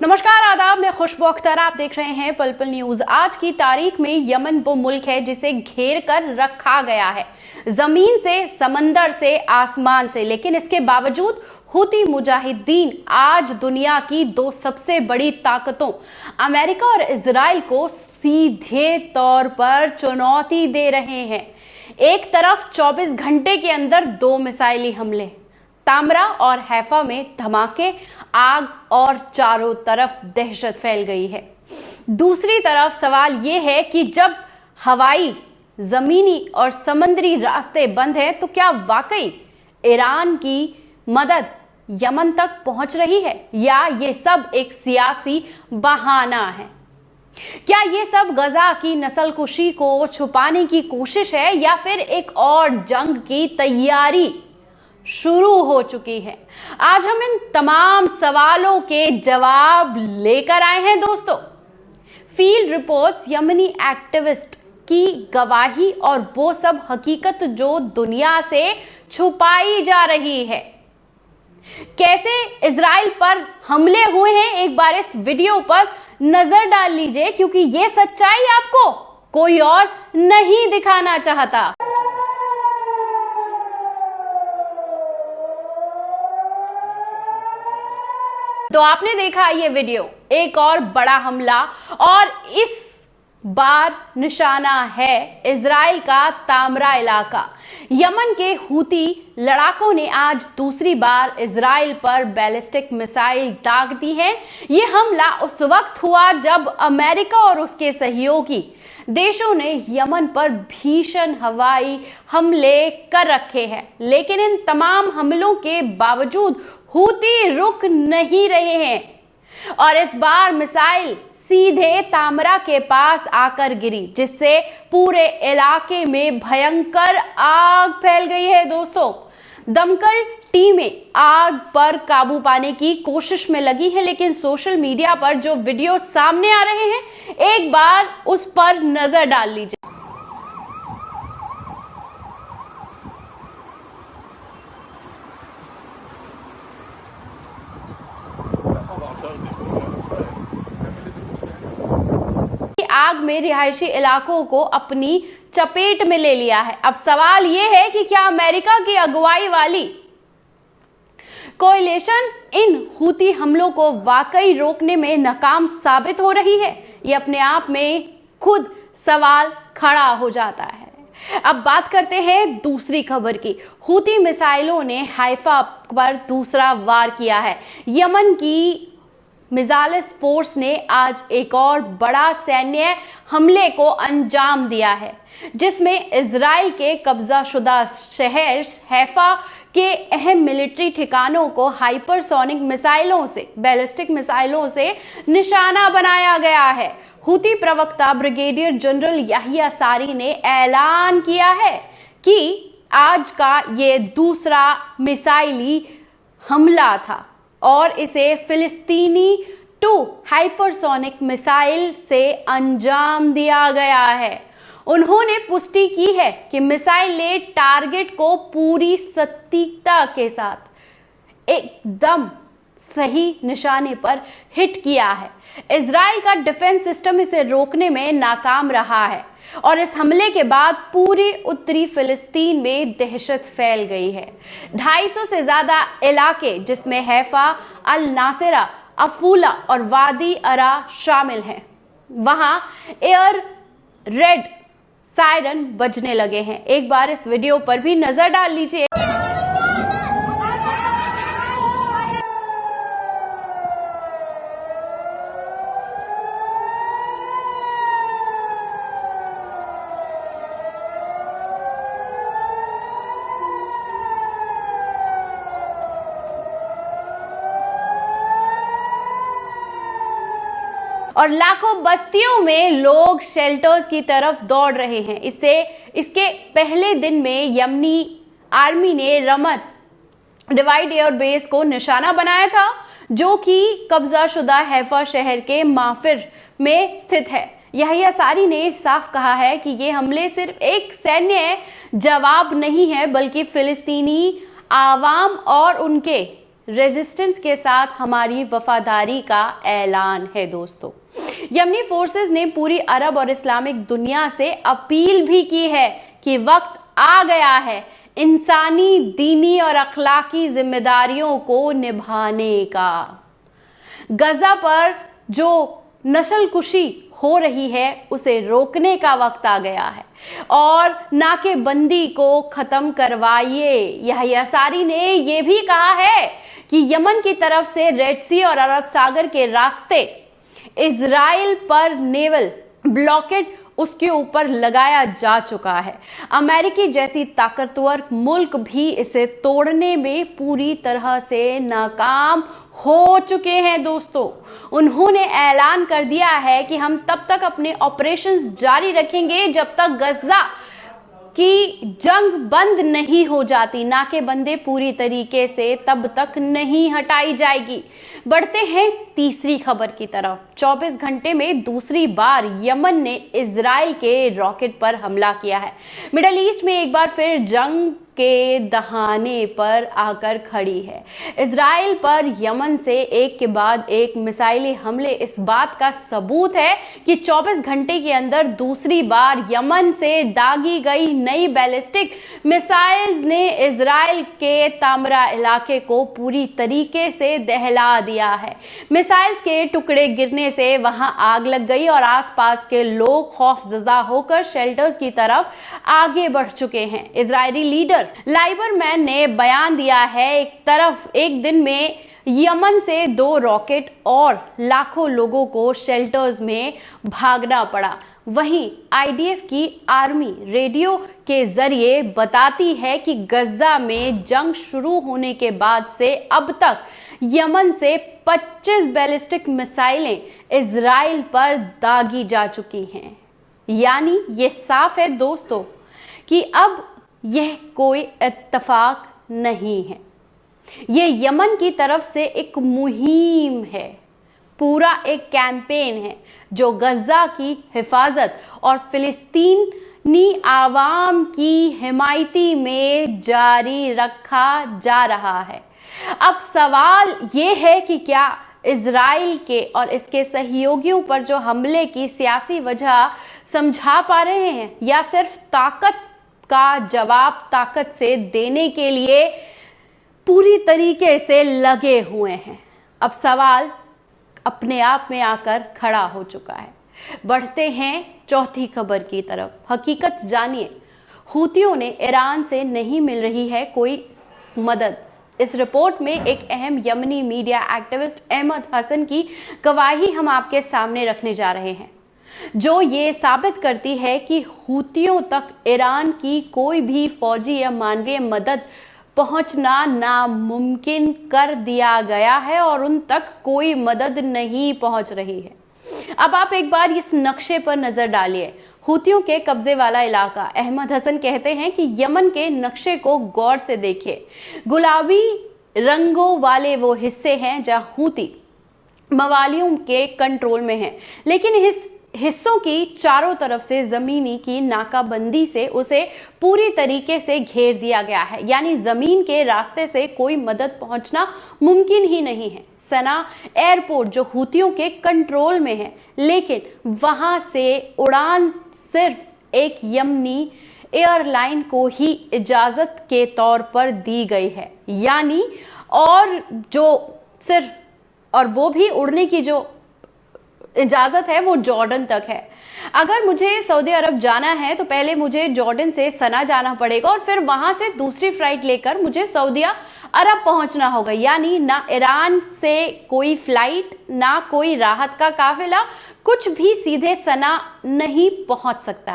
नमस्कार, आदाब, मैं खुशबू अख्तर, आप देख रहे हैं पल पल न्यूज। आज की तारीख में यमन वो मुल्क है जिसे घेर कर रखा गया है, जमीन से, समंदर से, आसमान से, लेकिन इसके बावजूद हुती मुजाहिदीन आज दुनिया की दो सबसे बड़ी ताकतों अमेरिका और इजराइल को सीधे तौर पर चुनौती दे रहे हैं। एक तरफ 24 घंटे के अंदर 2 मिसाइली हमले, तामरा और हैफा में धमाके, आग और चारों तरफ दहशत फैल गई है। दूसरी तरफ सवाल यह है कि जब हवाई, जमीनी और समुद्री रास्ते बंद हैं तो क्या वाकई ईरान की मदद यमन तक पहुंच रही है या ये सब एक सियासी बहाना है? क्या ये सब गजा की नस्लकुशी को छुपाने की कोशिश है या फिर एक और जंग की तैयारी शुरू हो चुकी है? आज हम इन तमाम सवालों के जवाब लेकर आए हैं दोस्तों। फील्ड रिपोर्ट्स, यमनी एक्टिविस्ट की गवाही और वो सब हकीकत जो दुनिया से छुपाई जा रही है। कैसे इजराइल पर हमले हुए हैं, एक बार इस वीडियो पर नजर डाल लीजिए, क्योंकि ये सच्चाई आपको कोई और नहीं दिखाना चाहता। तो आपने देखा ये वीडियो, एक और बड़ा हमला, और इस बार निशाना है इजराइल का तामरा इलाका। यमन के हूती लड़ाकों ने आज दूसरी बार इजराइल पर बैलिस्टिक मिसाइल दाग दी है। ये हमला उस वक्त हुआ जब अमेरिका और उसके सहयोगी देशों ने यमन पर भीषण हवाई हमले कर रखे हैं, लेकिन इन तमाम हमलों के बावजूद हूती रुक नहीं रहे हैं और इस बार मिसाइल सीधे तामरा के पास आकर गिरी, जिससे पूरे इलाके में भयंकर आग फैल गई है। दोस्तों, दमकल टीमें आग पर काबू पाने की कोशिश में लगी है, लेकिन सोशल मीडिया पर जो वीडियो सामने आ रहे हैं, एक बार उस पर नजर डाल लीजिए। आग में रिहायशी इलाकों को अपनी चपेट में ले लिया है। अब सवाल यह है कि क्या अमेरिका की अगुवाई वाली कोएलिशन इन हूती हमलों को वाकई रोकने में नाकाम साबित हो रही है? यह अपने आप में खुद सवाल खड़ा हो जाता है। अब बात करते हैं दूसरी खबर की। हूती मिसाइलों ने हैफा पर दूसरा वार किया है। यमन की मिसाइल्स फोर्स ने आज एक और बड़ा सैन्य हमले को अंजाम दिया है, जिसमें इजराइल के कब्जाशुदा शहर हैफा के अहम मिलिट्री ठिकानों को हाइपरसोनिक मिसाइलों से, बैलिस्टिक मिसाइलों से निशाना बनाया गया है। हूती प्रवक्ता ब्रिगेडियर जनरल याहिया सारी ने ऐलान किया है कि आज का ये दूसरा मिसाइली हमला था और इसे फिलिस्तीनी 2 हाइपरसोनिक मिसाइल से अंजाम दिया गया है। उन्होंने पुष्टि की है कि मिसाइल ने टारगेट को पूरी सटीकता के साथ एकदम सही निशाने पर हिट किया है। इजराइल का डिफेंस सिस्टम इसे रोकने में नाकाम रहा है और इस हमले के बाद पूरी उत्तरी फिलिस्तीन में दहशत फैल गई है। 250 से ज्यादा इलाके, जिसमें हैफा, अल नासिरा, अफूला और वादी अरा शामिल हैं, वहां एयर रेड सायरन बजने लगे हैं। एक बार इस वीडियो पर भी नजर डाल लीजिए। और लाखों बस्तियों में लोग शेल्टर्स की तरफ दौड़ रहे हैं। इसके पहले दिन में यमनी आर्मी ने रमत डिवाइड एयर बेस को निशाना बनाया था, जो कि कब्जाशुदा हैफा शहर के माफिर में स्थित है। याहिया सारी ने साफ कहा है कि ये हमले सिर्फ एक सैन्य जवाब नहीं है, बल्कि फिलिस्तीनी आवाम और उनके रेजिस्टेंस के साथ हमारी वफादारी का ऐलान है दोस्तों। यमनी फोर्सेस ने पूरी अरब और इस्लामिक दुनिया से अपील भी की है कि वक्त आ गया है इंसानी, दीनी और अखलाकी जिम्मेदारियों को निभाने का। गजा पर जो नस्लकुशी हो रही है उसे रोकने का वक्त आ गया है और नाकेबंदी को खत्म करवाइए। यहया सारी ने यह भी कहा है कि यमन की तरफ से रेड सी और अरब सागर के रास्ते इजराइल पर नेवल ब्लॉकेड उसके ऊपर लगाया जा चुका है। अमेरिकी जैसी ताकतवर मुल्क भी इसे तोड़ने में पूरी तरह से नाकाम हो चुके हैं दोस्तों। उन्होंने ऐलान कर दिया है कि हम तब तक अपने ऑपरेशंस जारी रखेंगे जब तक गजा की जंग बंद नहीं हो जाती। नाकेबंदी पूरी तरीके से तब तक नहीं हटाई जाएगी। बढ़ते हैं तीसरी खबर की तरफ। 24 घंटे में दूसरी बार यमन ने इजराइल के रॉकेट पर हमला किया है। मिडल ईस्ट में एक बार फिर जंग के दहाने पर आकर खड़ी है। इजराइल पर यमन से एक के बाद एक मिसाइली हमले इस बात का सबूत है कि 24 घंटे के अंदर दूसरी बार यमन से दागी गई नई बैलिस्टिक मिसाइल्स ने इजराइल के तामरा इलाके को पूरी तरीके से दहला दिया है। मिसाइल्स के टुकड़े गिरने से वहां आग लग गई और आसपास के लोग खौफजदा होकर शेल्टर्स की तरफ आगे बढ़ चुके हैं। इजरायली लीडर लाइबरमैन ने बयान दिया है, एक तरफ एक दिन में यमन से 2 रॉकेट और लाखों लोगों को शेल्टर्स में भागना पड़ा। वहीं आईडीएफ की आर्मी रेडियो के जरिए बताती है कि गजा में जंग शुरू होने के बाद से अब तक यमन से 25 बैलिस्टिक मिसाइलें इजराइल पर दागी जा चुकी हैं। यानी ये साफ है दोस्तों कि अब यह कोई इत्तेफाक नहीं है, ये यमन की तरफ से एक मुहिम है, पूरा एक कैंपेन है जो गजा की हिफाजत और फिलिस्तीनी आवाम की हिमायती में जारी रखा जा रहा है। अब सवाल ये है कि क्या इजराइल के और इसके सहयोगियों पर जो हमले की सियासी वजह समझा पा रहे हैं या सिर्फ ताकत का जवाब ताकत से देने के लिए पूरी तरीके से लगे हुए हैं। अब सवाल अपने आप में आकर खड़ा हो चुका है। बढ़ते हैं चौथी खबर की तरफ। हकीकत जानिए, हूतियों ने ईरान से नहीं मिल रही है कोई मदद। इस रिपोर्ट में एक अहम यमनी मीडिया एक्टिविस्ट अहमद हसन की गवाही हम आपके सामने रखने जा रहे हैं, जो ये साबित करती है कि हूतियों तक ईरान की कोई भी फौजी या मानवीय मदद पहुंचना नामुमकिन कर दिया गया है और उन तक कोई मदद नहीं पहुंच रही है। अब आप एक बार इस नक्शे पर नजर डालिए। हूतियों के कब्जे वाला इलाका। अहमद हसन कहते हैं कि यमन के नक्शे को गौर से देखिए। गुलाबी रंगों वाले वो हिस्से हैं जहां हूती मवालियों के कंट्रोल में हैं, लेकिन इस हिस्सों की चारों तरफ से जमीनी की नाकाबंदी से उसे पूरी तरीके से घेर दिया गया है। यानी जमीन के रास्ते से कोई मदद पहुंचना मुमकिन ही नहीं है। सना एयरपोर्ट जो हूतियों के कंट्रोल में है, लेकिन वहां से उड़ान सिर्फ एक यमनी एयरलाइन को ही इजाजत के तौर पर दी गई है। यानी और जो सिर्फ और वो भी उड़ने की जो इजाजत है वो जॉर्डन तक है। अगर मुझे सऊदी अरब जाना है तो पहले मुझे जॉर्डन से सना जाना पड़ेगा और फिर वहां से दूसरी फ्लाइट लेकर मुझे सऊदी अरब पहुंचना होगा। यानी ना ईरान से कोई फ्लाइट, ना कोई राहत का काफिला, कुछ भी सीधे सना नहीं पहुंच सकता।